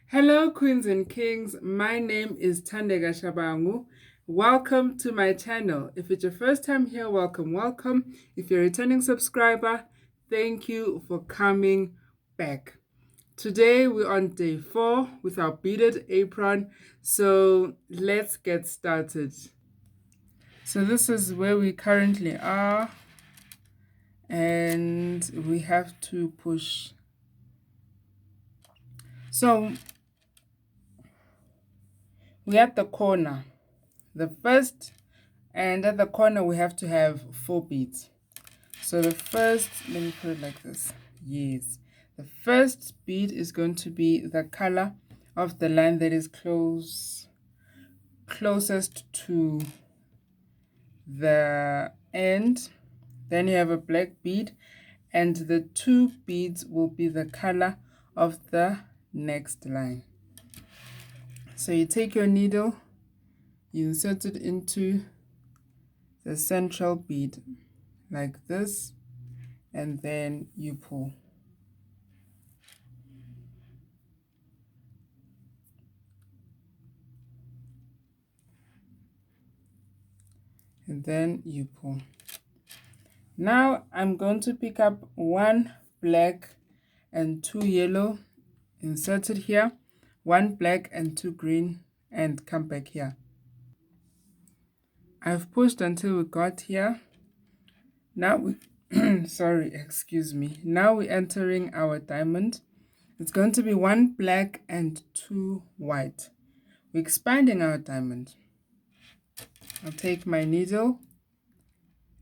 Hello, queens and kings. My name is Thandek Shabangu. Welcome to my channel. If it's your first time here, welcome, welcome. If you're a returning subscriber, thank you for coming back. Today we're on day 4 with our beaded apron. So let's get started. So this is where we currently are, and we have to push. So we're at the corner. The first, and at the corner we have to have 4 beads. So the first, let me put it like this. Yes, the first bead is going to be the color of the line that is closest to the end. Then you have a black bead, and the 2 beads will be the color of the next line. So you take your needle, you insert it into the central bead like this, and then you pull. And then you pull. Now I'm going to pick up 1 black and 2 yellow, insert it here, 1 black and 2 green, and come back here. I've pushed until we got here. Now we sorry, excuse me. Now we're entering our diamond. It's going to be 1 black and 2 white. We're expanding our diamond. I'll take my needle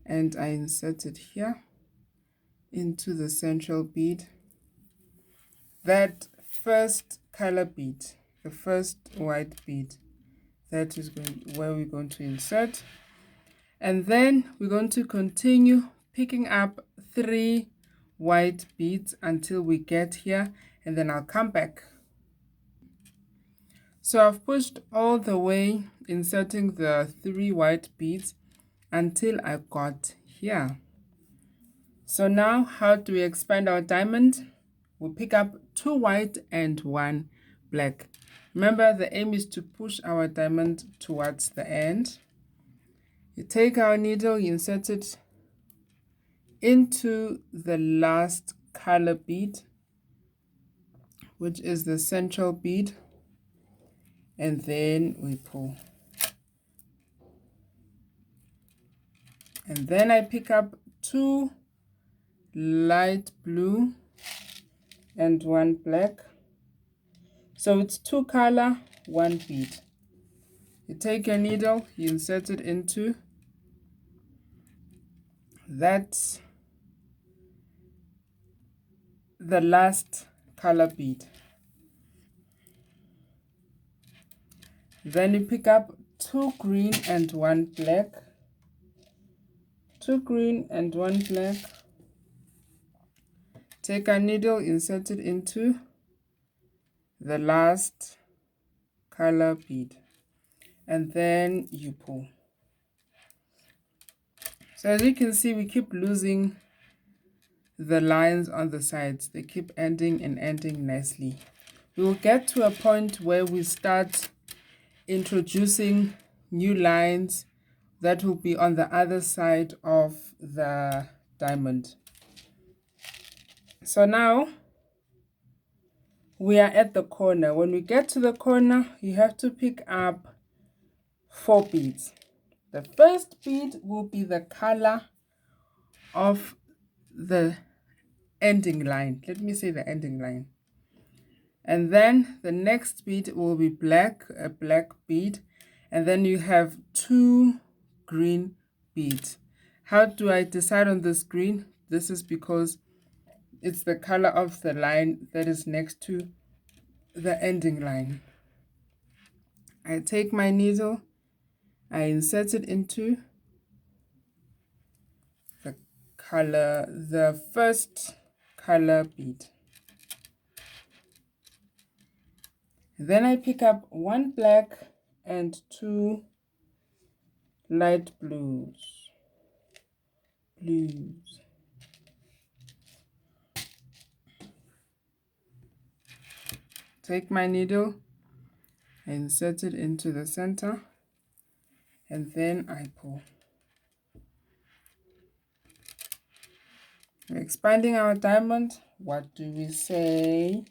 and I insert it here into the central bead. That first color bead, the first white bead, that is where we're going to insert. And then we're going to continue picking up 3 white beads until we get here, and then I'll come back. So I've pushed all the way, inserting the 3 white beads until I got here. So now how do we expand our diamond? We'll pick up 2 white and 1 black. Remember, the aim is to push our diamond towards the end. You take our needle, you insert it into the last color bead, which is the central bead, and then we pull. And then I pick up 2 light blue and 1 black. So it's 2 color, 1 bead. You take your needle, you insert it into that's the last color bead. Then you pick up 2 green and 1 black. 2 green and 1 black. Take a needle, insert it into the last color bead, and then you pull. So as you can see, we keep losing the lines on the sides. They keep ending and ending nicely. We will get to a point where we start introducing new lines that will be on the other side of the diamond. So now we are at the corner. When we get to the corner, you have to pick up 4 beads. The first bead will be the color of the ending line. Let me say the ending line. And then the next bead will be black, a black bead. And then you have 2 green beads. How do I decide on this green? This is because it's the color of the line that is next to the ending line. I take my needle, I insert it into the first color bead. Then I pick up 1 black and 2 light blues. Take my needle, insert it into the center, and then I pull. We're expanding our diamond. What do we say?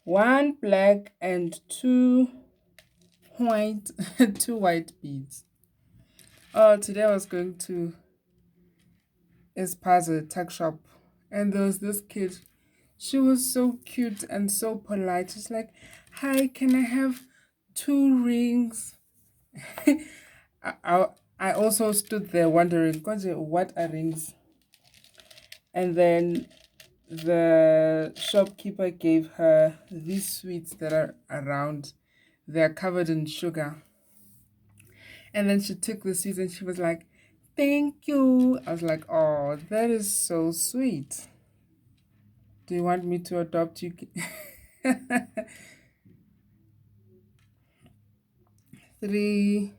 1 black and 2 white, 2 white beads. Oh, today I was going to Espaza tuck shop, and there was this kid. She was so cute and so polite. She's like, "Hi, can I have 2 rings?" I also stood there wondering, what are rings? And then the shopkeeper gave her these sweets that are around. They're covered in sugar. And then she took the sweets and she was like, "Thank you." I was like, "Oh, that is so sweet. Do you want me to adopt you?" 3.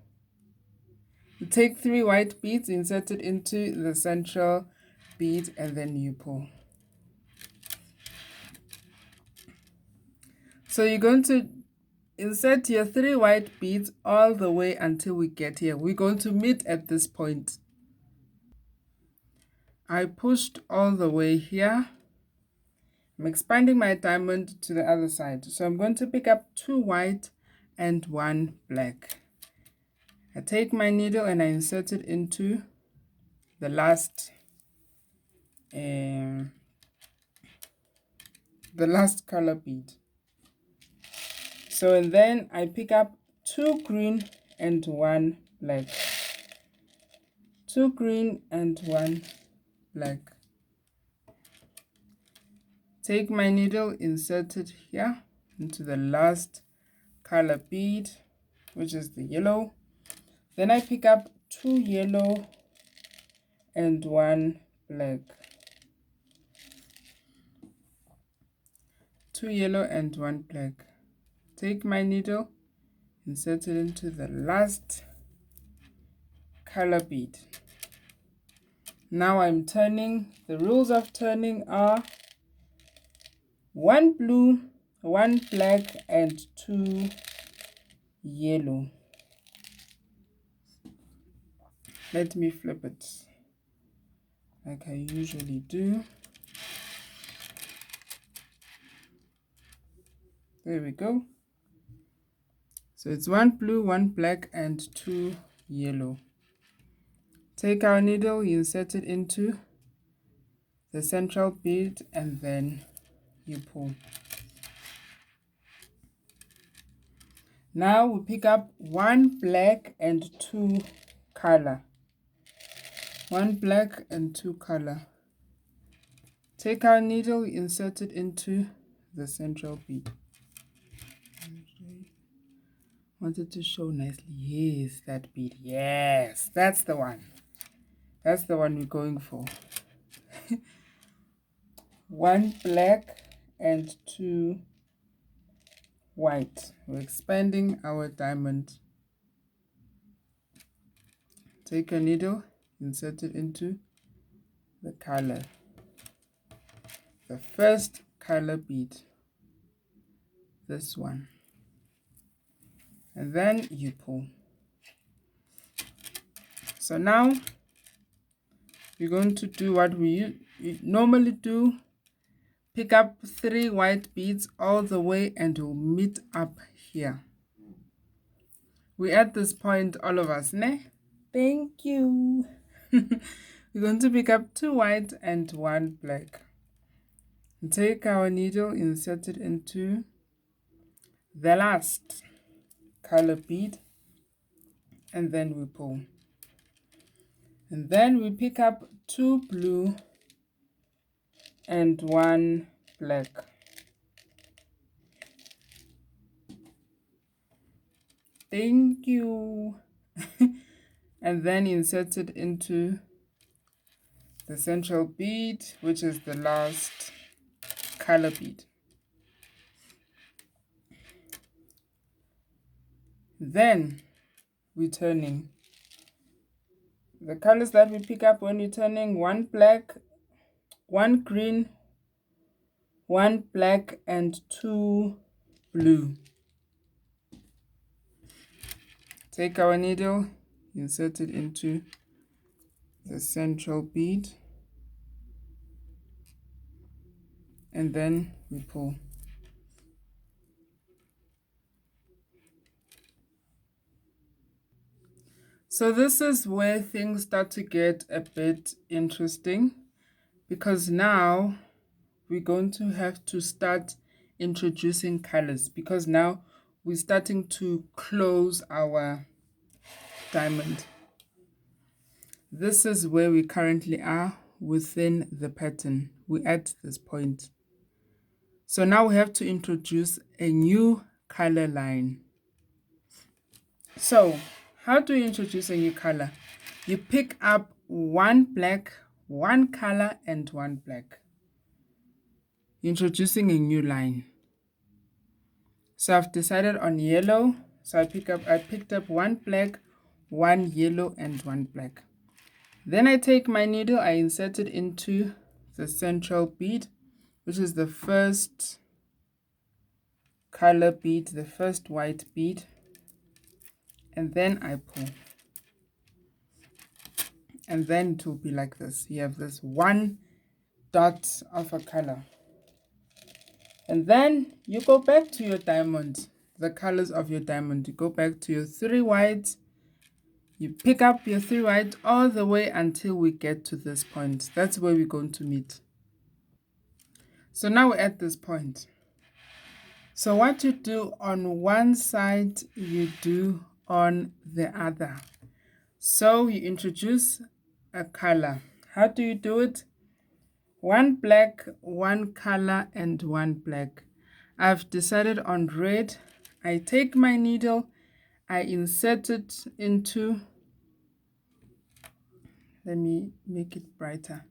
You take 3 white beads, insert it into the central bead, and then you pull. So you're going to insert your 3 white beads all the way until we get here. We're going to meet at this point. I pushed all the way here. I'm expanding my diamond to the other side. So I'm going to pick up 2 white and 1 black. I take my needle and I insert it into the last color bead. So and then I pick up 2 green and 1 black. 2 green and 1 black. Take my needle, insert it here into the last color bead, which is the yellow. Then I pick up 2 yellow and 1 black. 2 yellow and 1 black. Take my needle, insert it into the last color bead. Now I'm turning. The rules of turning are 1 blue, 1 black, and 2 yellow. Let me flip it like I usually do. There we go. So it's 1 blue, 1 black, and 2 yellow. Take our needle, insert it into the central bead, and then you pull. Now we pick up 1 black and 2 color. 1 black and 2 color. Take our needle, insert it into the central bead. Wanted to show nicely. Yes, that bead. Yes, that's the one. That's the one we're going for. 1 black and 2 white. We're expanding our diamond. Take a needle, insert it into the color. The first color bead. This one. And then you pull. So now we're going to do what we normally do. Pick up 3 white beads all the way and we'll meet up here. We're at this point, all of us, ne? Thank you. We're going to pick up 2 white and 1 black. Take our needle, insert it into the last color bead, and then we pull. And then we pick up 2 blue and 1 black. Thank you. And then insert it into the central bead, which is the last color bead. Then we're turning. The colors that we pick up when we're turning: 1 black, 1 green, 1 black, and 2 blue. Take our needle, insert it into the central bead, and then we pull. So this is where things start to get a bit interesting, because now we're going to have to start introducing colors, because now we're starting to close our diamond. This is where we currently are within the pattern. We're at this point. So now we have to introduce a new color line. So how do you introduce a new color? You pick up one black, one color, and one black. Introducing a new line. So I've decided on yellow. So I picked up one black, one yellow, and one black. Then I take my needle, I insert it into the central bead, which is the first color bead, the first white bead, and then I pull. And then it will be like this. You have this one dot of a color. And then you go back to your diamond, the colors of your diamond. You go back to your 3 whites. You pick up your 3 white all the way until we get to this point. That's where we're going to meet. So now we're at this point. So what you do on one side, you do on the other. So you introduce a color. How do you do it? One black, one color, and one black. I've decided on red. I take my needle, I insert it into, let me make it brighter,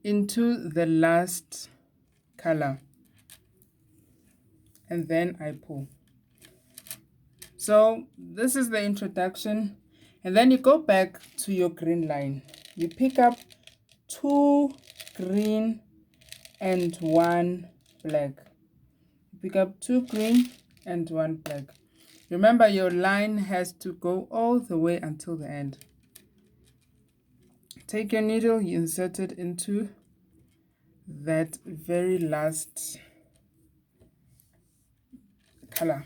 into the last color, and then I pull. So this is the introduction, and then you go back to your green line. You pick up 2 green and 1 black. Pick up 2 green and 1 black. Remember, your line has to go all the way until the end. Take your needle, you insert it into that very last color.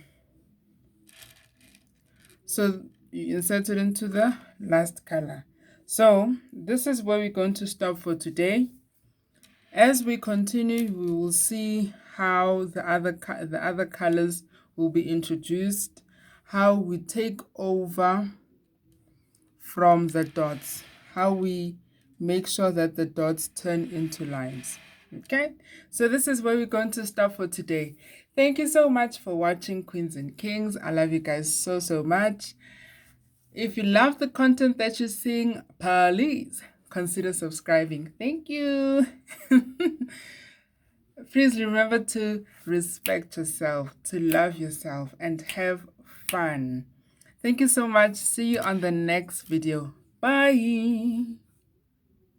So you insert it into the last color. So this is where we're going to stop for today. As we continue, we will see how the other colors will be introduced, how we take over from the dots, how we make sure that the dots turn into lines. Okay, so this is where we're going to stop for today. Thank you so much for watching, Queens and Kings. I love you guys so much. If you love the content that you're seeing, please consider subscribing. Thank you. Please remember to respect yourself, to love yourself, and have fun. Thank you so much. See you on the next video. Bye.